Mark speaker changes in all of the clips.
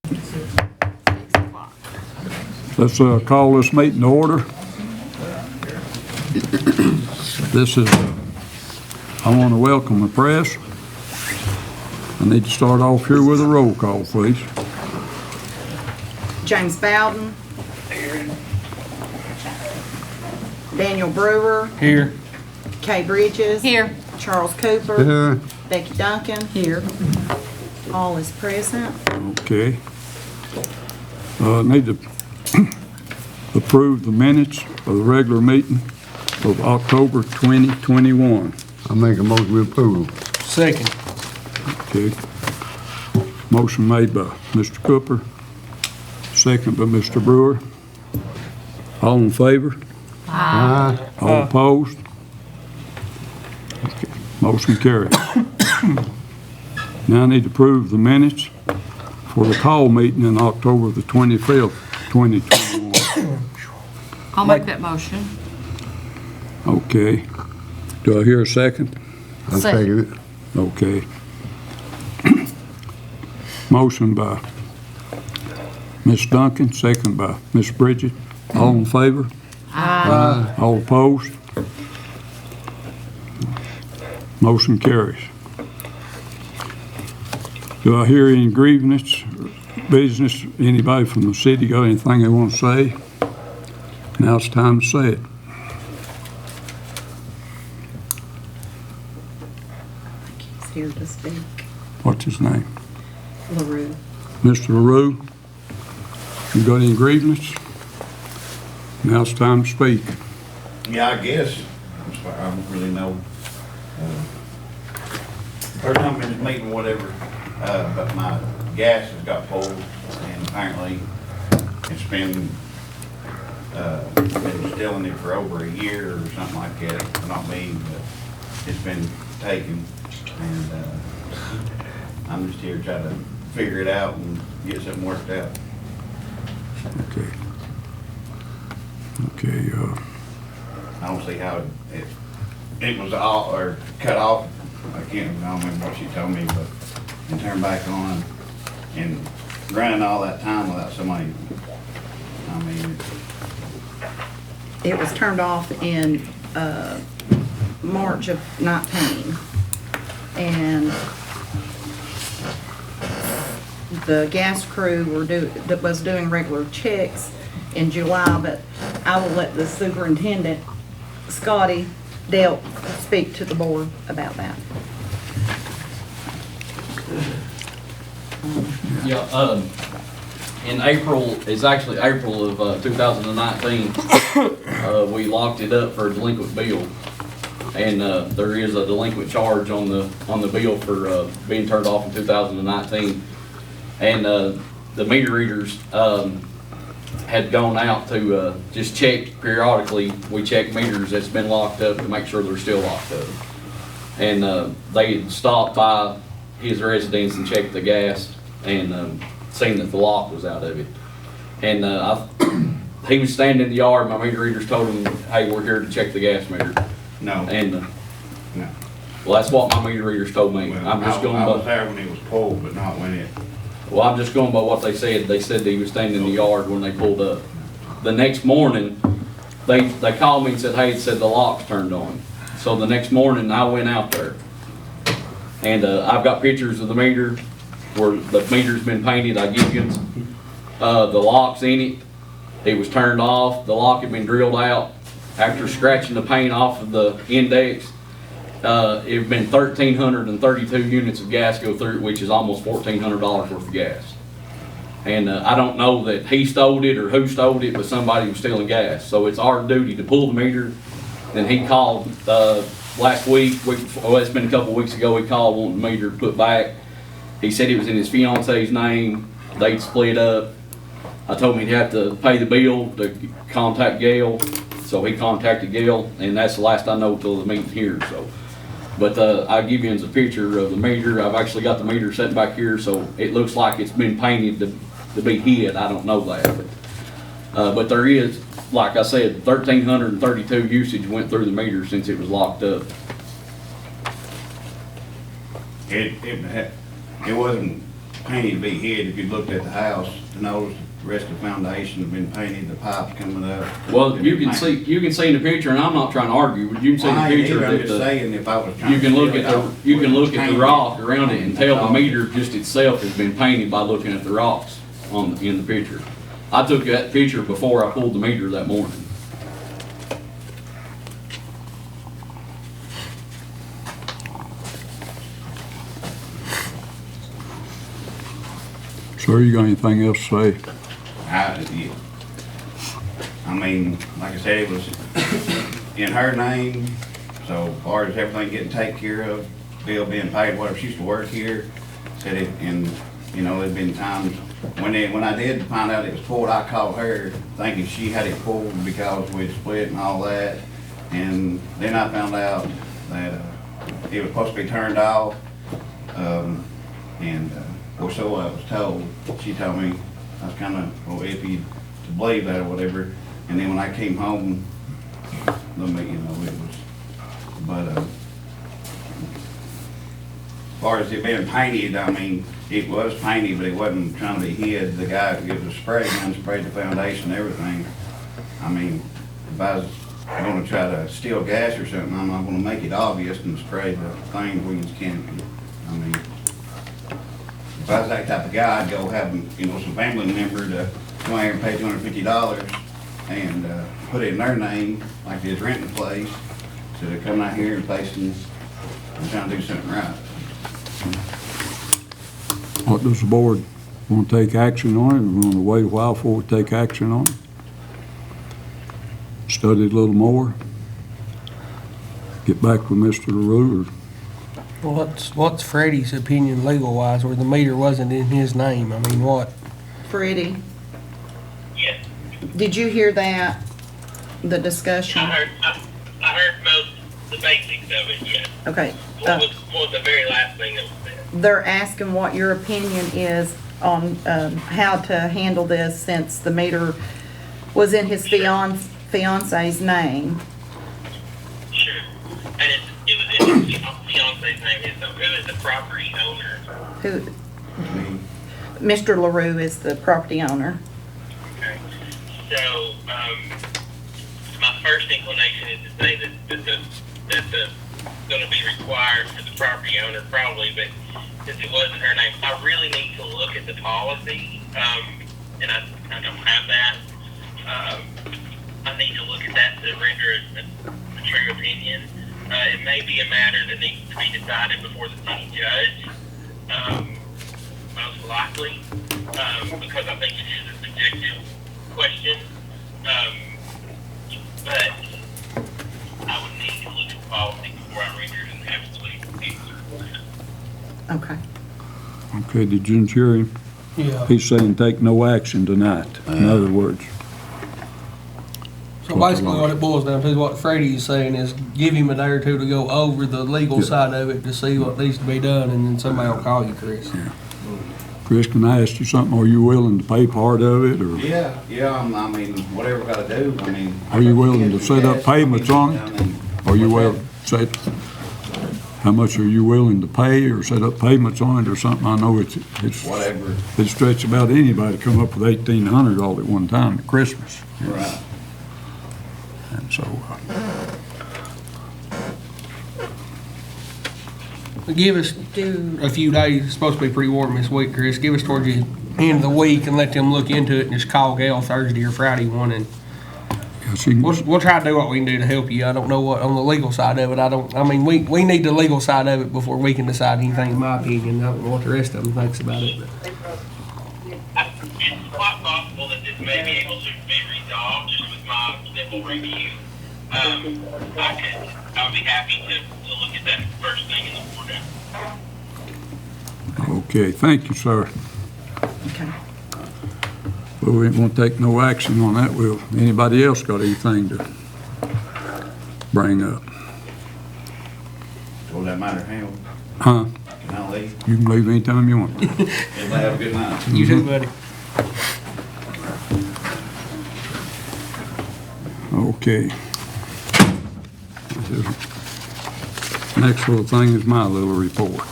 Speaker 1: 6 o'clock.
Speaker 2: Let's call this meeting to order. This is, I want to welcome the press. I need to start off here with a roll call, please.
Speaker 1: James Bowden. Here. Daniel Brewer.
Speaker 3: Here.
Speaker 1: Kay Bridges.
Speaker 4: Here.
Speaker 1: Charles Cooper.
Speaker 2: Here.
Speaker 1: Becky Duncan. Here. All is present.
Speaker 2: Okay. Need to approve the minutes of the regular meeting of October 2021.
Speaker 5: I make a motion to approve.
Speaker 3: Second.
Speaker 2: Okay. Motion made by Mr. Cooper, second by Mr. Brewer. All in favor?
Speaker 5: Aye.
Speaker 2: All opposed? Okay. Motion carried. Now I need to approve the minutes for the call meeting in October the 25th, 2021.
Speaker 4: I'll make that motion.
Speaker 2: Okay. Do I hear a second?
Speaker 5: I second it.
Speaker 2: Okay. Motion by Ms. Duncan, second by Ms. Bridget. All in favor?
Speaker 5: Aye.
Speaker 2: All opposed? Motion carries. Do I hear any grievance, business, anybody from the city got anything they want to say? Now it's time to say it.
Speaker 1: He's here to speak.
Speaker 2: What's his name?
Speaker 1: LaRue.
Speaker 2: Mr. LaRue, you got any grievance? Now it's time to speak.
Speaker 6: Yeah, I guess. I don't really know. First time in this meeting, whatever, but my gas has got pulled, and apparently it's been stealing it for over a year or something like that. Not me, but it's been taken, and I'm just here trying to figure it out and get something worked out.
Speaker 2: Okay. Okay,
Speaker 6: I don't see how it was all, or cut off. I don't remember what she told me, but, and turned back on, and running all that time without somebody, I mean,
Speaker 1: It was turned off in March of 19. And the gas crew was doing regular checks in July, but I will let the superintendent, Scotty Delp, speak to the board about that.
Speaker 3: Yeah, in April, it's actually April of 2019, we locked it up for a delinquent bill. And there is a delinquent charge on the bill for being turned off in 2019. And the meter readers had gone out to just check periodically. We check meters that's been locked up to make sure they're still locked up. And they had stopped by his residence and checked the gas and seen that the lock was out of it. And he was standing in the yard. My meter readers told him, "Hey, we're here to check the gas meter."
Speaker 6: no.
Speaker 3: And
Speaker 6: No.
Speaker 3: well, that's what my meter readers told me.
Speaker 6: Well,
Speaker 3: I'm just going
Speaker 6: I was
Speaker 3: by.
Speaker 6: there when it was pulled, but not when it,
Speaker 3: Well, I'm just going by what they said. They said that he was standing in the yard when they pulled up. The next morning, they called me and said, "Hey," it said the lock's turned on. So the next morning, I went out there, and I've got pictures of the meter where the meter's been painted. I give you the lock's in it. It was turned off. The lock had been drilled out. After scratching the paint off of the index, it had been 1,332 units of gas go through it, which is almost $1,400 worth of gas. And I don't know that he stole it or who stole it, but somebody was stealing gas. So it's our duty to pull the meter. Then he called last week, it's been a couple weeks ago, he called wanting the meter put back. He said it was in his fiance's name. They'd split up. I told him he'd have to pay the bill to contact Gail. So he contacted Gail, and that's the last I know till the meeting here. So, but I'll give you a picture of the meter. I've actually got the meter set back here, so it looks like it's been painted to be hid. I don't know that, but there is, like I said, 1,332 usage went through the meter since it was locked up.
Speaker 6: it wasn't painted to be hid. If you looked at the house, the nose, the rest of the foundation has been painted, the pipe coming up.
Speaker 3: Well, you can see in the picture, and I'm not trying to argue, but you can see in
Speaker 6: Well, I
Speaker 3: the
Speaker 6: ain't
Speaker 3: picture
Speaker 6: either. I'm
Speaker 3: that
Speaker 6: just saying, if I was trying
Speaker 3: you
Speaker 6: to
Speaker 3: can look
Speaker 6: steal
Speaker 3: at
Speaker 6: it
Speaker 3: the,
Speaker 6: out,
Speaker 3: you can look at the
Speaker 6: painted.
Speaker 3: rock around it and tell the meter just itself has been painted by looking at the rocks in the picture. I took that picture before I pulled the meter that morning.
Speaker 2: Sir, you got anything else to say?
Speaker 6: Yeah. I mean, like I said, it was in her name, so as far as everything getting taken care of, bill being paid, whatever, she used to work here, said it, and, you know, there'd been times when I did find out it was pulled, I called her thinking she had it pulled because we'd split and all that, and then I found out that, it was supposed to be turned off, or so I was told. She told me I was kind of iffy to believe that or whatever. And then when I came home, you know, it was, but as far as it being painted, I mean, it was painted, but it wasn't trying to be hid. The guy, it was a spray gun, sprayed the foundation, everything. I mean, if I was gonna try to steal gas or something, I'm not gonna make it obvious and spray the thing where you can't. I mean, if I was that type of guy, I'd go have, you know, some family member to go out here and pay $250 and put it in their name, like they're renting a place, so they're coming out here and placing, and trying to do something right.
Speaker 2: What does the board want to take action on it? We want to wait a while before we take action on it? Study it a little more? Get back with Mr. LaRue?
Speaker 7: Well, what's Freddie's opinion legal-wise, where the meter wasn't in his name? I mean, what?
Speaker 1: Freddie,
Speaker 8: Yes,
Speaker 1: did you hear that, the discussion?
Speaker 8: I heard most, the basics of it, yes.
Speaker 1: Okay,
Speaker 8: What was the very last thing that was said?
Speaker 1: they're asking what your opinion is on how to handle this since the meter was in his fiance's name.
Speaker 8: Sure. And it was in his fiance's name, so who is the property owner?
Speaker 1: Who, Mr. LaRue is the property owner.
Speaker 8: Okay. So, my first inclination is to say that's gonna be required for the property owner probably, but since it wasn't her name, I really need to look at the policy, and I don't have that. I need to look at that to render a true opinion. It may be a matter that needs to be decided before the city judge, most likely, because I think it is a subjective question. But I would need to look at the policy before I render an absolute answer.
Speaker 1: Okay.
Speaker 2: Okay, did you hear him?
Speaker 7: Yeah.
Speaker 2: He's saying take no action tonight, in other words.
Speaker 7: So basically what it boils down to, what Freddie's saying is give him a day or two to go over the legal side of it to see what needs to be done, and then somebody will call you, Chris.
Speaker 2: Chris, can I ask you something? Are you willing to pay part of it, or
Speaker 6: Yeah, I mean, whatever we gotta do, I mean.
Speaker 2: are you willing to set up payments on it? Are you willing to set, how much are you willing to pay or set up payments on it or something? I know it's
Speaker 6: Whatever,
Speaker 2: it'd stretch about anybody to come up with $1,800 all at one time at Christmas.
Speaker 6: right.
Speaker 2: And so,
Speaker 7: Give us
Speaker 1: Do,
Speaker 7: a few days, it's supposed to be pretty warm this week, Chris. Give us towards the end of the week and let them look into it and just call Gail Thursday or Friday morning.
Speaker 2: yeah, she can,
Speaker 7: We'll try to do what we can do to help you. I don't know what, on the legal side of it, I mean, we need the legal side of it before we can decide anything, in my opinion. I don't know what the rest of them thinks about it, but.
Speaker 8: It's quite possible that this may be able to be resolved just with my simple review. I'll be happy to look at that first thing in the morning.
Speaker 2: okay, thank you, sir.
Speaker 1: okay.
Speaker 2: Well, we ain't gonna take no action on that. Will anybody else got anything to bring up?
Speaker 6: Well, that matter how,
Speaker 2: Huh?
Speaker 6: can I leave?
Speaker 2: You can leave anytime you want.
Speaker 6: Everybody have a good night.
Speaker 7: You too, buddy.
Speaker 2: Okay. Next little thing is my little report.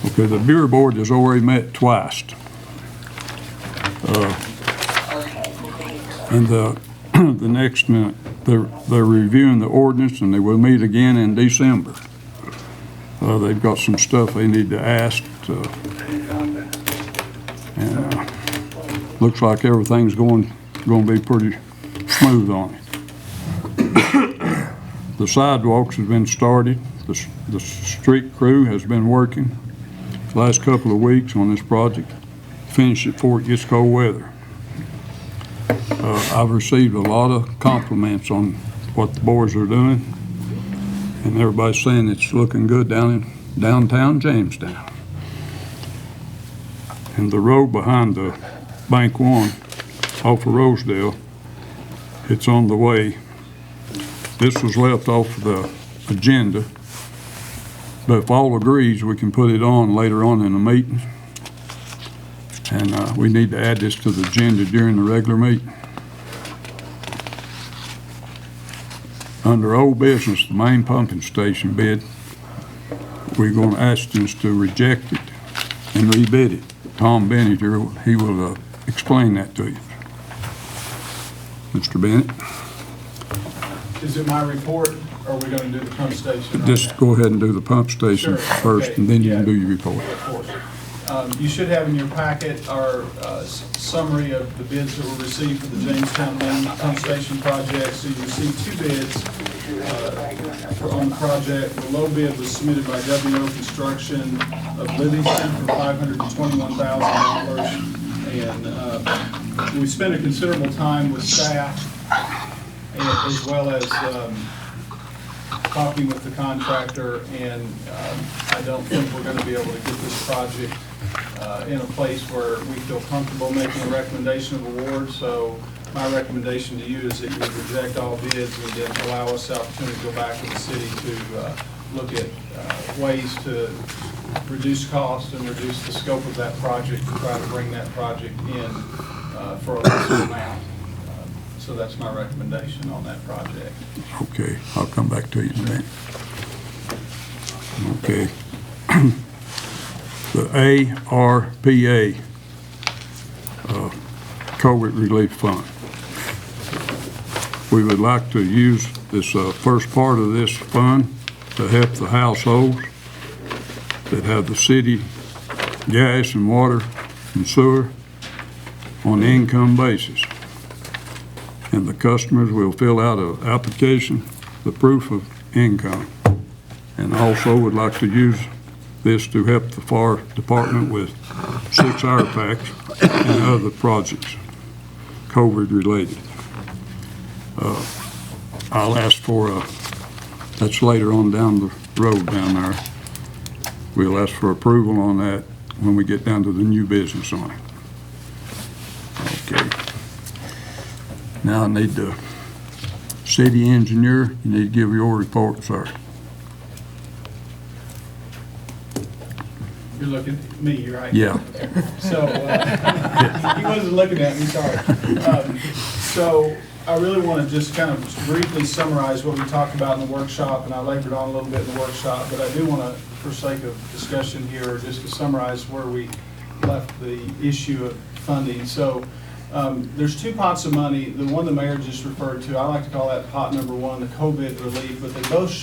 Speaker 2: Okay, the Bureau Board has already met twice. And the next minute, they're reviewing the ordinance, and they will meet again in December. They've got some stuff they need to ask, and looks like everything's going to be pretty smooth on it. The sidewalks have been started. The street crew has been working the last couple of weeks on this project. Finish it before it gets cold weather. I've received a lot of compliments on what the boys are doing, and everybody's saying it's looking good down in downtown Jamestown. And the road behind the Bank One off of Rosedale, it's on the way. This was left off the agenda, but if all agrees, we can put it on later on in the meeting. And we need to add this to the agenda during the regular meeting. Under old business, the main pumping station bid, we're going to ask them to reject it and rebid it. Tom Bennett, he will explain that to you. Mr. Bennett?
Speaker 9: Is it my report, or are we going to do the pump station?
Speaker 2: Just go ahead and do the pump station
Speaker 9: Sure,
Speaker 2: first,
Speaker 9: okay.
Speaker 2: and then you can
Speaker 9: Yeah.
Speaker 2: do your report.
Speaker 9: Of course. You should have in your packet our summary of the bids that were received for the Jamestown main pump station project. So you received 2 bids on the project. The low bid was submitted by WO Construction of Livingston for $521,000. And we spent a considerable time with staff, as well as talking with the contractor, and I don't think we're going to be able to get this project in a place where we feel comfortable making a recommendation of award. So my recommendation to you is that you would reject all bids and then allow us the opportunity to go back to the city to look at ways to reduce cost and reduce the scope of that project, to try to bring that project in for a lesser amount. So that's my recommendation on that project.
Speaker 2: Okay, I'll come back to you in a minute. Okay. The ARPA, COVID Relief Fund. We would like to use this first part of this fund to help the households that have the city gas and water and sewer on an income basis. And the customers will fill out an application, the proof of income. And also would like to use this to help the fire department with 6-hour packs and other projects, COVID related. I'll ask for that's later on down the road down there. We'll ask for approval on that when we get down to the new business on it. Okay. Now I need the city engineer. You need to give your report, sir.
Speaker 9: You're looking at me, right?
Speaker 2: Yeah.
Speaker 9: So, he wasn't looking at me, sorry. So, I really want to just kind of briefly summarize what we talked about in the workshop, and I labored on a little bit in the workshop, but I do want to, for sake of discussion here, just to summarize where we left the issue of funding. So, there's 2 pots of money. The one the mayor just referred to, I like to call that pot number 1, the COVID relief, but they both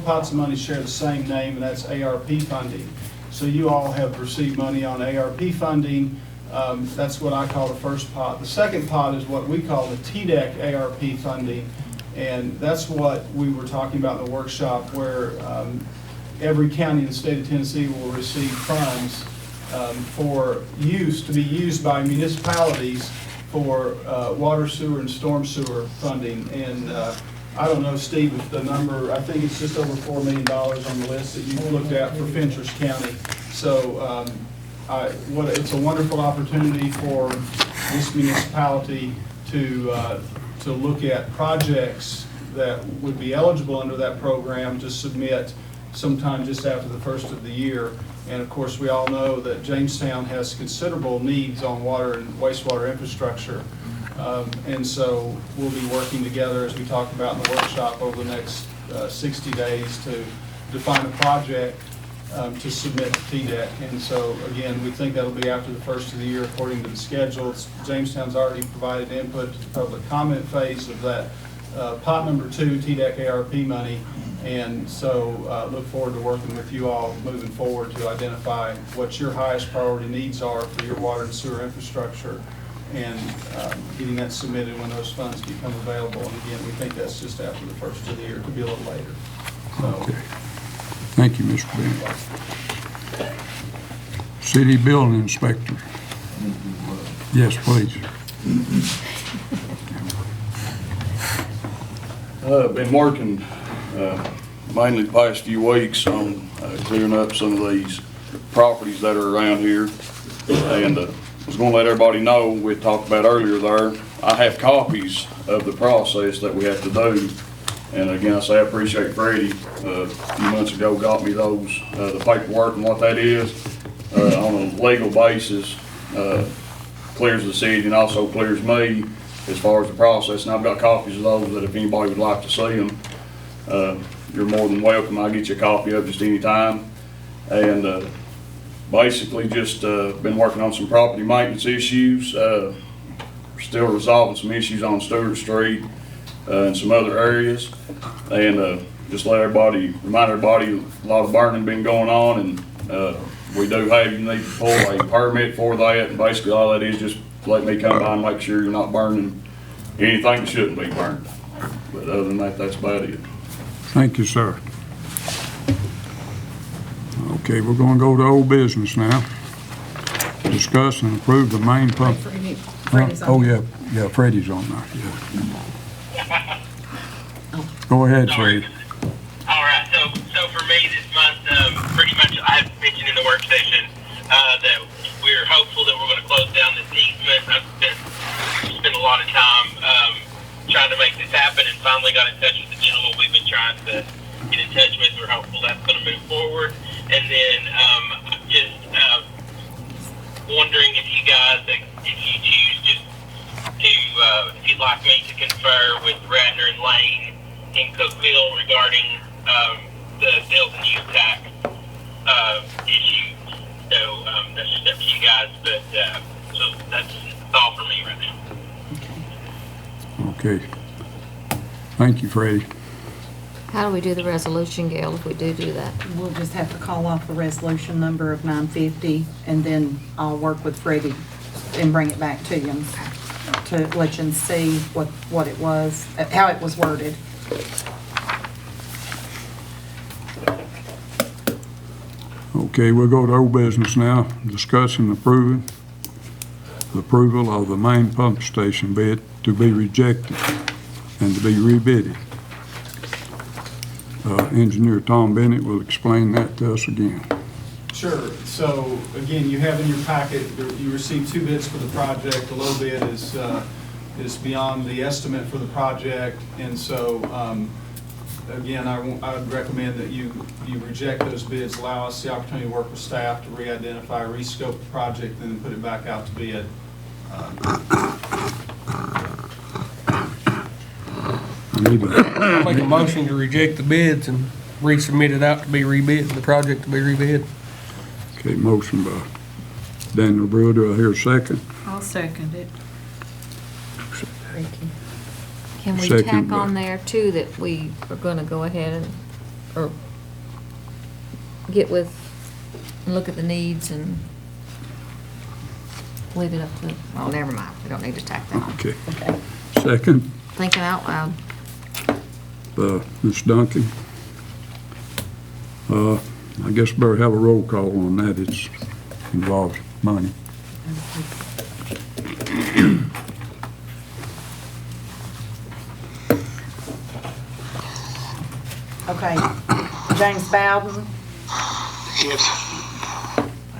Speaker 9: pots of money share the same name, and that's ARP funding. So you all have received money on ARP funding. That's what I call the first pot. The second pot is what we call the TDEC ARP funding, and that's what we were talking about in the workshop, where every county in the state of Tennessee will receive funds for use, to be used by municipalities for water, sewer, and storm sewer funding. And I don't know, Steve, if the number, I think it's just over $4 million on the list that you've looked at for Fentress County. So it's a wonderful opportunity for this municipality to look at projects that would be eligible under that program to submit sometime just after the first of the year. And of course, we all know that Jamestown has considerable needs on water and wastewater infrastructure. And so we'll be working together, as we talked about in the workshop, over the next 60 days to define a project to submit to TDEC. And so, again, we think that'll be after the first of the year according to the schedule. Jamestown's already provided input to the public comment phase of that pot number 2, TDEC ARP money. And so look forward to working with you all moving forward to identify what your highest priority needs are for your water and sewer infrastructure, and getting that submitted when those funds become available. And again, we think that's just after the first of the year. It could be a little later. So,
Speaker 2: Okay. Thank you, Mr. Bennett. City Building Inspector. Yes, please.
Speaker 10: Been working mainly the past few weeks on clearing up some of these properties that are around here. And was going to let everybody know, we talked about earlier there, I have copies of the process that we have to do. And again, I say I appreciate Freddie, a few months ago got me those, the paperwork and what that is, on a legal basis, clears the city and also clears me as far as the process. And I've got copies of those that if anybody would like to see them, you're more than welcome. I'll get you a copy of just any time. And basically just been working on some property maintenance issues, still resolving some issues on Stewart Street and some other areas. And just let everybody, remind everybody, a lot of burning been going on, and we do have, you need to pull a permit for that. And basically all that is just let me come by and make sure you're not burning anything that shouldn't be burned. But other than that, that's about it.
Speaker 2: Thank you, sir. Okay, we're gonna go to old business now. Discuss and approve the main pump.
Speaker 1: Freddie's on.
Speaker 2: Oh, yeah, Freddie's on there, yeah. Go ahead, Freddie.
Speaker 8: All right, so for me this month, pretty much I mentioned in the work session that we're hopeful that we're going to close down this easement. I've spent a lot of time trying to make this happen, and finally got in touch with the gentleman we've been trying to get in touch with. We're hopeful that's going to move forward. And then just wondering if you guys, if you choose just to, if you'd like me to confer with Radnor and Lane in Cookville regarding the sales and use tax issue. So that's just up to you guys, but so that's all for me right now.
Speaker 2: Okay. Thank you, Freddie.
Speaker 4: How do we do the resolution, Gail, if we do that?
Speaker 1: We'll just have to call off the resolution number of 950, and then I'll work with Freddie and bring it back to you to let you see what it was, how it was worded.
Speaker 2: Okay, we'll go to old business now. Discuss and approving the approval of the main pump station bid to be rejected and to be rebidded. Engineer Tom Bennett will explain that to us again.
Speaker 9: Sure. So again, you have in your packet, you received 2 bids for the project. The low bid is beyond the estimate for the project, and so again, I would recommend that you reject those bids, allow us the opportunity to work with staff to re-identify, rescope the project, and then put it back out to bid.
Speaker 7: I'll make a motion to reject the bids and resubmit it out to be rebid, the project to be rebid.
Speaker 2: Okay, motion by Daniel Brewer. Do I hear a second?
Speaker 4: I'll second it.
Speaker 1: Thank you.
Speaker 4: Can we
Speaker 2: Second
Speaker 4: tack
Speaker 2: by-
Speaker 4: on there too that we are gonna go ahead and, or get with, and look at the needs and leave it up to, oh, never mind, we don't need to tack that on.
Speaker 2: Okay.
Speaker 1: Okay.
Speaker 2: Second,
Speaker 4: Thinking out loud.
Speaker 2: Ms. Duncan. I guess better have a roll call on that. It involves money.
Speaker 1: Okay. James Bowden,
Speaker 8: Yes.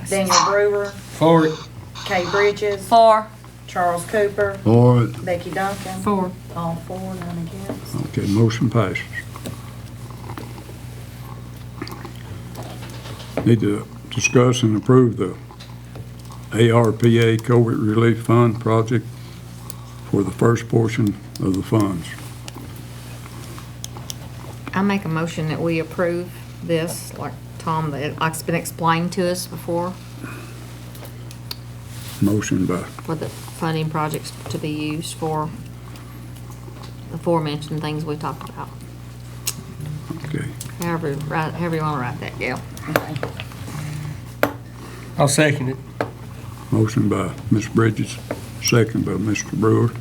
Speaker 1: Daniel Brewer,
Speaker 7: For it.
Speaker 1: Kay Bridges,
Speaker 4: For.
Speaker 1: Charles Cooper,
Speaker 5: For it.
Speaker 1: Becky Duncan.
Speaker 4: For.
Speaker 1: All 4, none against.
Speaker 2: Okay, motion passes. Need to discuss and approve the ARPA COVID Relief Fund project for the first portion of the funds.
Speaker 4: I make a motion that we approve this, like Tom, that like's been explained to us before
Speaker 2: Motion by,
Speaker 4: for the funding projects to be used for the aforementioned things we talked about.
Speaker 2: okay.
Speaker 4: However you wanna write that, Gail.
Speaker 1: Okay.
Speaker 7: I'll second it.
Speaker 2: Motion by Ms. Bridges, second by Mr. Brewer.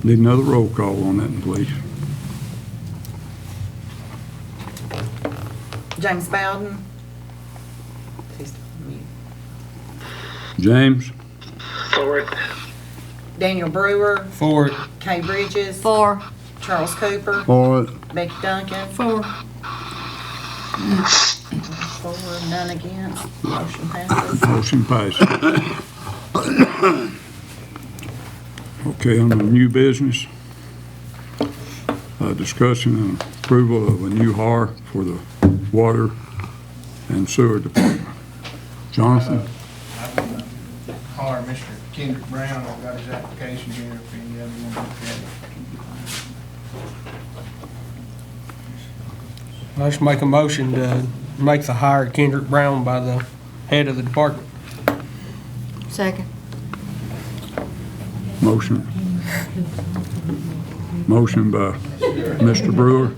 Speaker 2: Need another roll call on that, please.
Speaker 1: James Bowden. He's mute.
Speaker 2: James?
Speaker 8: For it.
Speaker 1: Daniel Brewer,
Speaker 7: For it.
Speaker 1: Kay Bridges,
Speaker 4: 4.
Speaker 1: Charles Cooper,
Speaker 5: For it.
Speaker 1: Becky Duncan.
Speaker 4: 4.
Speaker 1: 4, none against. Motion passes.
Speaker 2: Motion passes. Okay, on the new business, discussion and approval of a new hire for the water and sewer department. Jonathan?
Speaker 11: I'm gonna hire Mr. Kendrick Brown. I've got his application here if any of you want to look at it.
Speaker 7: I just make a motion to make the hire of Kendrick Brown by the head of the department.
Speaker 4: Second.
Speaker 2: Motion. Motion by Mr. Brewer.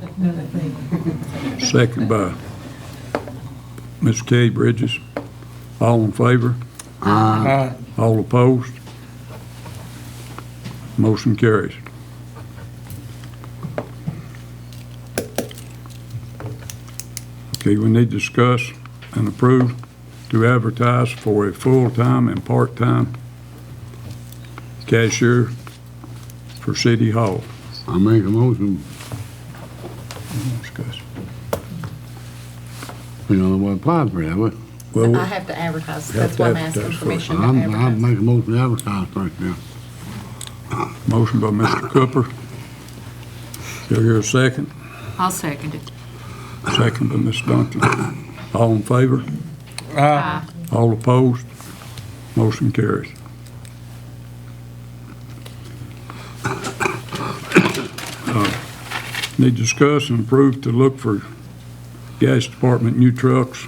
Speaker 2: Second by Ms. Kay Bridges. All in favor?
Speaker 7: Aye.
Speaker 2: All opposed? Motion carries. Okay, we need to discuss and approve to advertise for a full-time and part-time cashier for City Hall.
Speaker 5: I make a motion,
Speaker 2: Discuss.
Speaker 5: you know, what applied for that, what?
Speaker 2: Well,
Speaker 1: I have to advertise, that's why I'm asking
Speaker 2: advertise
Speaker 1: permission to
Speaker 5: I
Speaker 1: advertise.
Speaker 5: make a motion to advertise first now.
Speaker 2: motion by Mr. Cooper. Do I hear a second?
Speaker 4: I'll second it.
Speaker 2: Second by Ms. Duncan. All in favor?
Speaker 7: Aye.
Speaker 2: All opposed? Motion carries. Need to discuss and approve to look for gas department new trucks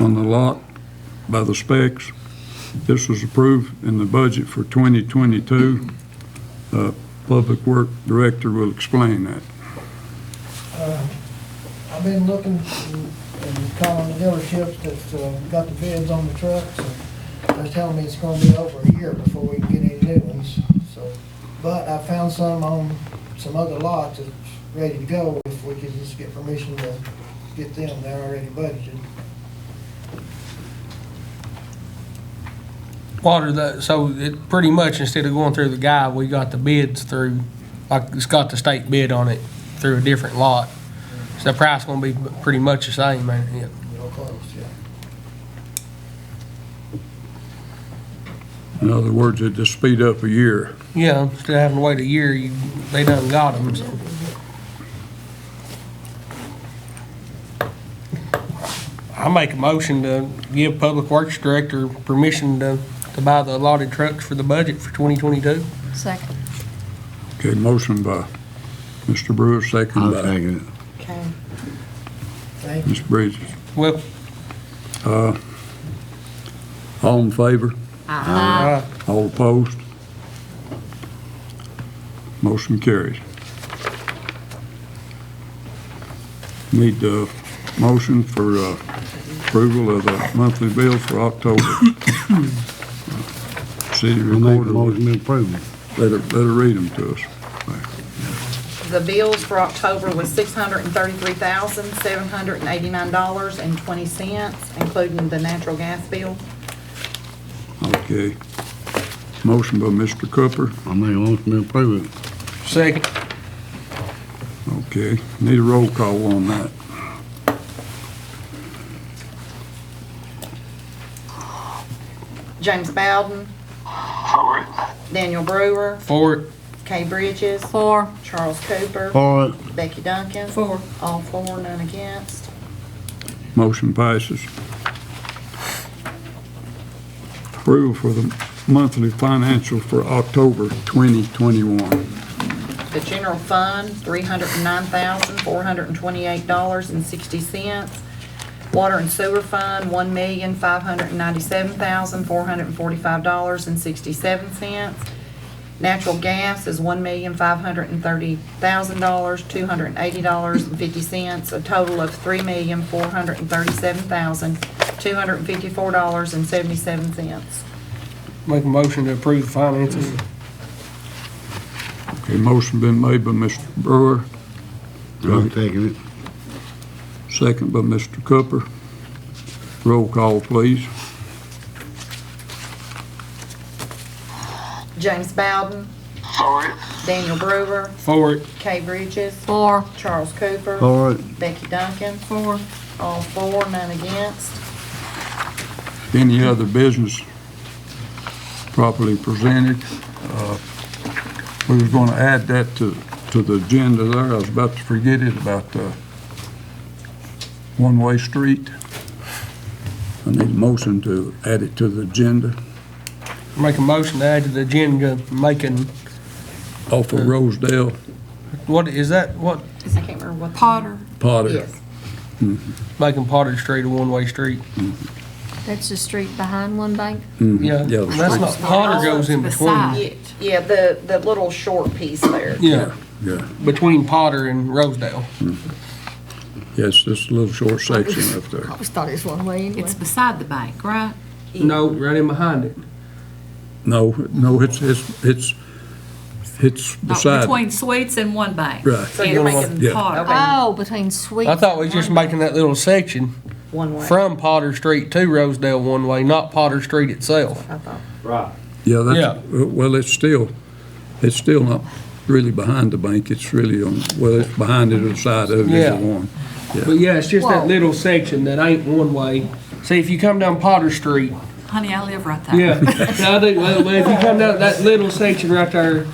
Speaker 2: on the lot by the specs. This was approved in the budget for 2022. Public Work Director will explain that.
Speaker 11: I've been looking and calling the dealerships that's got the bids on the trucks, and they're telling me it's gonna be over a year before we can get any new ones, so. But I found some on some other lots that's ready to go, if we could just get permission to get them, they're already budgeted.
Speaker 7: What are the, so it pretty much, instead of going through the guy, we got the bids through, like, it's got the state bid on it through a different lot. So the price gonna be pretty much the same, ain't it?
Speaker 11: Real close, yeah.
Speaker 2: In other words, it just speed up a year.
Speaker 7: Yeah, instead of having to wait a year, they done got them, so. I make a motion to give Public Works Director permission to buy the allotted trucks for the budget for 2022.
Speaker 4: Second.
Speaker 2: Okay, motion by Mr. Brewer, second
Speaker 5: I'll
Speaker 2: by
Speaker 5: second it.
Speaker 1: Okay.
Speaker 11: Thank you.
Speaker 2: Ms. Bridges.
Speaker 7: Well,
Speaker 2: All in favor?
Speaker 7: aye.
Speaker 2: All opposed? Motion carries. Need a motion for approval of the monthly bill for October. City
Speaker 5: I make a
Speaker 2: recorder,
Speaker 5: motion to approve it.
Speaker 2: let her read them to us.
Speaker 1: The bills for October was $633,789.20, including the natural gas bill.
Speaker 2: Okay. Motion by Mr. Cooper.
Speaker 5: I make a motion to approve it.
Speaker 7: Second.
Speaker 2: Okay, need a roll call on that.
Speaker 1: James Bowden,
Speaker 8: For it.
Speaker 1: Daniel Brewer,
Speaker 7: For it.
Speaker 1: Kay Bridges,
Speaker 4: 4.
Speaker 1: Charles Cooper,
Speaker 5: For it.
Speaker 1: Becky Duncan.
Speaker 4: 4.
Speaker 1: All 4, none against.
Speaker 2: Motion passes. Approval for the monthly financial for October 2021.
Speaker 1: The general fund, $309,428.60. Water and sewer fund, $1,597,445.67. Natural gas is $1,530,000, $280.50, a total of $3,437,254.77.
Speaker 7: Make a motion to approve the finances.
Speaker 2: Okay, motion been made by Mr. Brewer,
Speaker 5: I'll take it.
Speaker 2: second by Mr. Cooper. Roll call, please.
Speaker 1: James Bowden.
Speaker 8: For it.
Speaker 1: Daniel Brewer.
Speaker 7: For it.
Speaker 1: Kay Bridges.
Speaker 4: For.
Speaker 1: Charles Cooper.
Speaker 5: For it.
Speaker 1: Becky Duncan.
Speaker 4: For.
Speaker 1: All four, none against.
Speaker 2: Any other business properly presented? We was gonna add that to the agenda there. I was about to forget it about one-way street. I need a motion to add it to the agenda
Speaker 7: Make a motion to add to the agenda, making,
Speaker 2: off of Rosedale,
Speaker 7: what is that, what,
Speaker 1: I can't remember what.
Speaker 4: Potter.
Speaker 2: Potter.
Speaker 1: Yes.
Speaker 7: making Potter Street a one-way street?
Speaker 4: That's the street behind one bank?
Speaker 7: Yeah,
Speaker 2: Yeah, the
Speaker 7: that's not,
Speaker 2: street.
Speaker 7: Potter goes in between,
Speaker 1: Yeah, the little short piece there.
Speaker 7: yeah,
Speaker 2: Yeah,
Speaker 7: between Potter and Rosedale.
Speaker 2: yes, this little short section up there.
Speaker 4: I always thought it was one way anyway.
Speaker 12: It's beside the bank, right?
Speaker 7: No, right in behind it.
Speaker 2: No, it's
Speaker 12: Not
Speaker 2: beside.
Speaker 12: between Sweets and one bank.
Speaker 2: Right.
Speaker 1: So you're making
Speaker 2: Yeah.
Speaker 12: Potter.
Speaker 1: Okay.
Speaker 4: Oh, between Sweet.
Speaker 7: I thought we was just making that little section
Speaker 1: one way.
Speaker 7: from Potter Street to Rosedale one way, not Potter Street itself.
Speaker 1: I thought.
Speaker 2: Yeah,
Speaker 7: Yeah.
Speaker 2: well, it's still not really behind the bank. It's really on, well, it's behind it or the side of it is
Speaker 7: Yeah.
Speaker 2: the one.
Speaker 7: But yeah, it's just that
Speaker 4: Whoa.
Speaker 7: little section that ain't one way. See, if you come down Potter Street,
Speaker 12: Honey, I live right there.
Speaker 7: yeah, I do, well, if you come down that little section right there,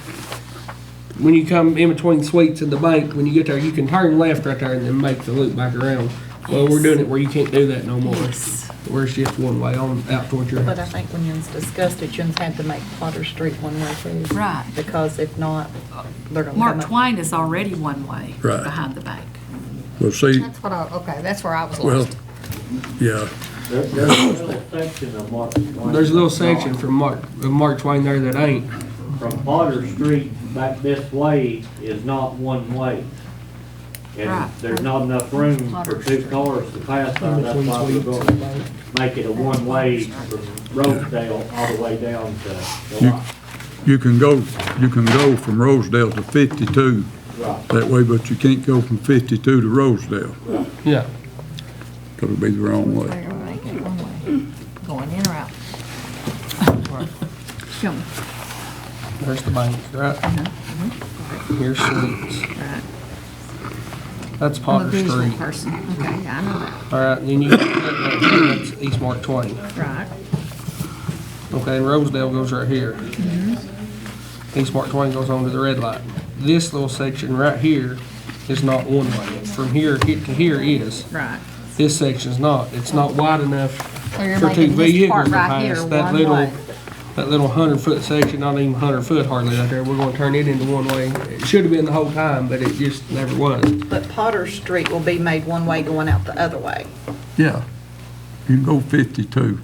Speaker 7: when you come in between Sweets and the bank, when you get there, you can turn left right there and then make the loop back around. Well, we're doing it where you can't do that no more.
Speaker 12: Yes.
Speaker 7: Where it's just one way on, out towards your
Speaker 1: But I
Speaker 7: house.
Speaker 1: think when you discussed it, you had to make Potter Street one way too.
Speaker 12: Right.
Speaker 1: Because if not, they're gonna
Speaker 12: Mark
Speaker 1: come up.
Speaker 12: Twain is already one way
Speaker 2: Right.
Speaker 12: behind the bank.
Speaker 2: Well, see,
Speaker 4: That's what okay, that's where I was
Speaker 2: well,
Speaker 4: lost.
Speaker 2: yeah,
Speaker 13: There's a little section of Mark Twain.
Speaker 7: There's a little section from Mark Twain there that ain't.
Speaker 13: From Potter Street back this way is not one way.
Speaker 12: Right.
Speaker 13: And there's not enough room for two cars to pass there, that's why we're going to make it a one-way from Rosedale all the way down to the lot.
Speaker 2: you can go from Rosedale to 52
Speaker 13: Right.
Speaker 2: that way, but you can't go from 52 to Rosedale.
Speaker 7: Yeah.
Speaker 2: It'll be the wrong way.
Speaker 4: They're gonna make it one way, going in or out. Show me.
Speaker 7: There's the bank, right? Here's Sweets.
Speaker 4: Right.
Speaker 7: That's
Speaker 4: I'm a
Speaker 7: Potter
Speaker 4: visual
Speaker 7: Street.
Speaker 4: person. Okay, I know that.
Speaker 7: All right, then you, that's East Mark Twain.
Speaker 4: Right.
Speaker 7: Okay, and Rosedale goes right here. East Mark Twain goes on to the red light. This little section right here is not one way. From here to here is.
Speaker 4: Right.
Speaker 7: This section's not. It's not wide enough
Speaker 4: So you're
Speaker 7: for two
Speaker 4: making this
Speaker 7: vehicles
Speaker 4: part
Speaker 7: to
Speaker 4: right here
Speaker 7: pass.
Speaker 4: one way.
Speaker 7: That little 100-foot section, not even 100 foot hardly right there, we're gonna turn it into one way. It should have been the whole time, but it just never was.
Speaker 1: But Potter Street will be made one way going out the other way.
Speaker 2: Yeah, you can go 52.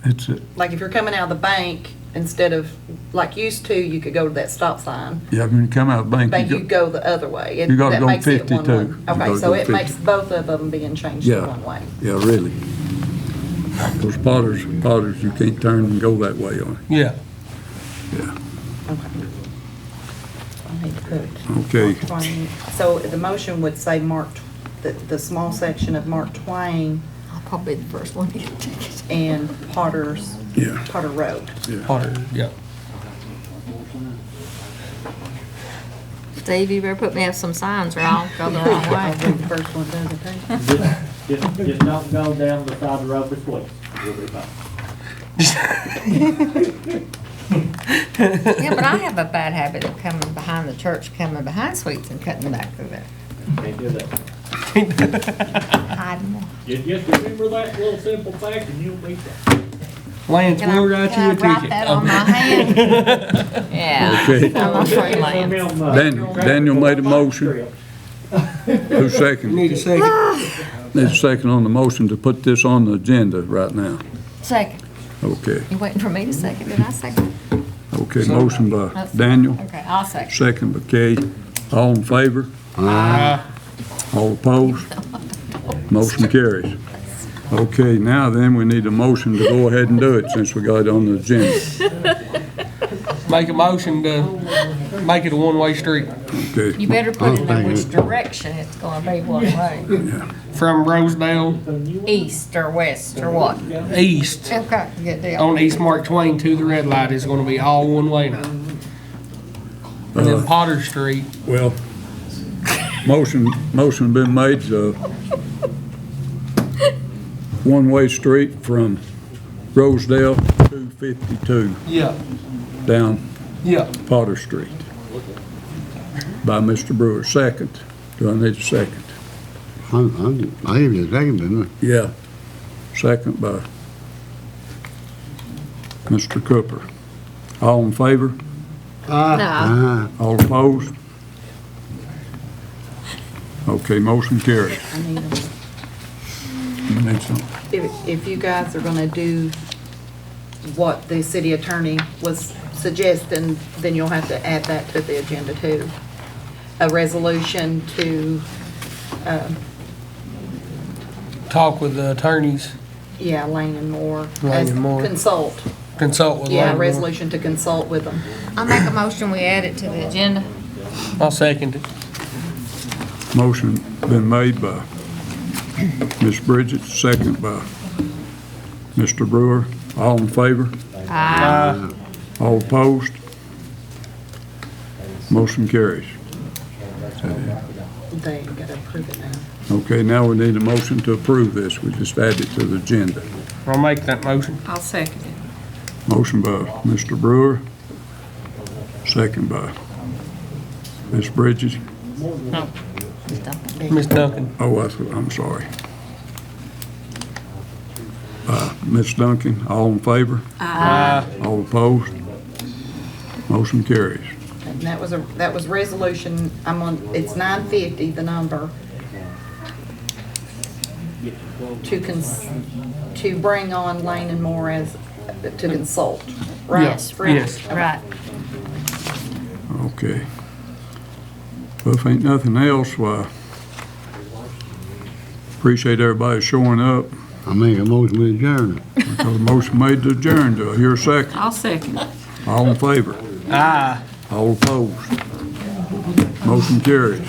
Speaker 2: It's,
Speaker 1: Like if you're coming out of the bank, instead of, like used to, you could go to that stop sign.
Speaker 2: yeah, when you come out of the
Speaker 1: But
Speaker 2: bank,
Speaker 1: you
Speaker 2: you go,
Speaker 1: go the other way.
Speaker 2: You gotta
Speaker 1: That
Speaker 2: go
Speaker 1: makes it one
Speaker 2: 52.
Speaker 1: way.
Speaker 2: You
Speaker 1: Okay,
Speaker 2: gotta
Speaker 1: so
Speaker 2: go
Speaker 1: it
Speaker 2: 50.
Speaker 1: makes both of them being changed to
Speaker 2: Yeah.
Speaker 1: one way.
Speaker 2: yeah, really. Those Potters, you can't turn and go that way on
Speaker 7: Yeah.
Speaker 2: it, yeah.
Speaker 1: Okay. I need to put
Speaker 2: Okay.
Speaker 1: Mark Twain. So the motion would say the small section of Mark Twain
Speaker 4: I'll probably be the first one to get a ticket.
Speaker 1: and Potter Road.
Speaker 7: Potter, yeah.
Speaker 4: Steve, you better put me up some signs or I'll go the wrong
Speaker 1: I'll
Speaker 4: way.
Speaker 1: be the first one to do the thing.
Speaker 13: Just don't go down the side of the road this way. You'll be fine.
Speaker 4: Yeah, but I have a bad habit of coming behind the church, coming behind Sweets and cutting back through there.
Speaker 13: Can't do that.
Speaker 4: Hiding more.
Speaker 13: Just remember that little simple fact and you'll be fine.
Speaker 7: Lance,
Speaker 4: Can I,
Speaker 7: we'll write
Speaker 4: can
Speaker 7: you
Speaker 4: I
Speaker 7: a
Speaker 4: write
Speaker 7: ticket.
Speaker 4: that on my hand? Yeah.
Speaker 2: Okay.
Speaker 4: I'm afraid, Lance.
Speaker 2: Daniel made a motion. Who seconded?
Speaker 7: Need a second.
Speaker 2: Need a second on the motion to put this on the agenda right now.
Speaker 4: Second.
Speaker 2: Okay,
Speaker 4: You waiting for me to second? Did I second?
Speaker 2: okay, motion by Daniel,
Speaker 4: Okay, I'll second.
Speaker 2: second by Kay. All in favor? All opposed? Motion carries. Okay, now then, we need a motion to go ahead and do it since we got it on the agenda.
Speaker 7: Make a motion to make it a one-way street
Speaker 2: Okay,
Speaker 4: You better put in there which direction it's gonna be one way.
Speaker 7: from Rosedale
Speaker 4: East or west or what?
Speaker 7: east
Speaker 4: Okay, good deal.
Speaker 7: on East Mark Twain to the red light is gonna be all one way now. And then Potter Street,
Speaker 2: well, motion been made, one-way street from Rosedale to 52
Speaker 7: yeah,
Speaker 2: down
Speaker 7: yeah.
Speaker 2: Potter Street by Mr. Brewer. Second. Do I need a second?
Speaker 5: I give you a second, didn't I?
Speaker 2: Yeah. Second by Mr. Cooper. All in favor?
Speaker 5: Ah,
Speaker 2: All opposed? Okay, motion carried.
Speaker 1: I need them.
Speaker 2: You need some?
Speaker 1: If you guys are gonna do what the city attorney was suggesting, then you'll have to add that to the agenda too. A resolution to,
Speaker 7: Talk with the attorneys,
Speaker 1: yeah, Lane and Moore.
Speaker 7: Lane and Moore.
Speaker 1: Consult,
Speaker 7: consult with
Speaker 1: yeah,
Speaker 7: Lane
Speaker 1: a
Speaker 7: Moore.
Speaker 1: resolution to consult with them.
Speaker 4: I make a motion, we add it to the agenda.
Speaker 7: I'll second it.
Speaker 2: Motion been made by Ms. Bridget, second by Mr. Brewer. All in favor? All opposed? Motion carries.
Speaker 1: They gotta approve it now.
Speaker 2: Okay, now we need a motion to approve this. We just add it to the agenda.
Speaker 7: I'll make that motion.
Speaker 12: I'll second it.
Speaker 2: Motion by Mr. Brewer, second by Ms. Bridges.
Speaker 4: No.
Speaker 7: Ms. Duncan.
Speaker 2: Oh, I'm sorry. Ms. Duncan, all in favor? All opposed? Motion carries.
Speaker 1: And that was resolution, it's 950, the number, to bring on Lane and Moore to consult, right?
Speaker 7: Yes,
Speaker 1: Right.
Speaker 7: yes.
Speaker 4: Right.
Speaker 2: Okay. Well, if ain't nothing else, well, appreciate everybody showing up.
Speaker 5: I make a motion with adjourn.
Speaker 2: Got a motion made to adjourn. Do I hear a second?
Speaker 12: I'll second it.
Speaker 2: All in favor? All opposed? Motion carries.